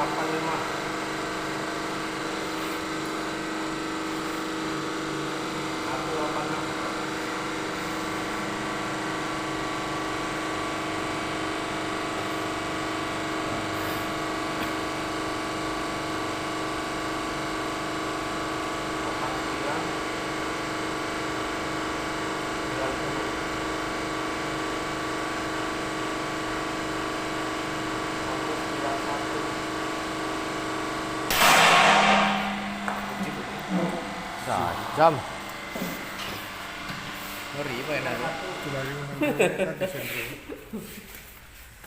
85. Satu 86. Jam. Ngeri mainannya. Sudah 5 sentro.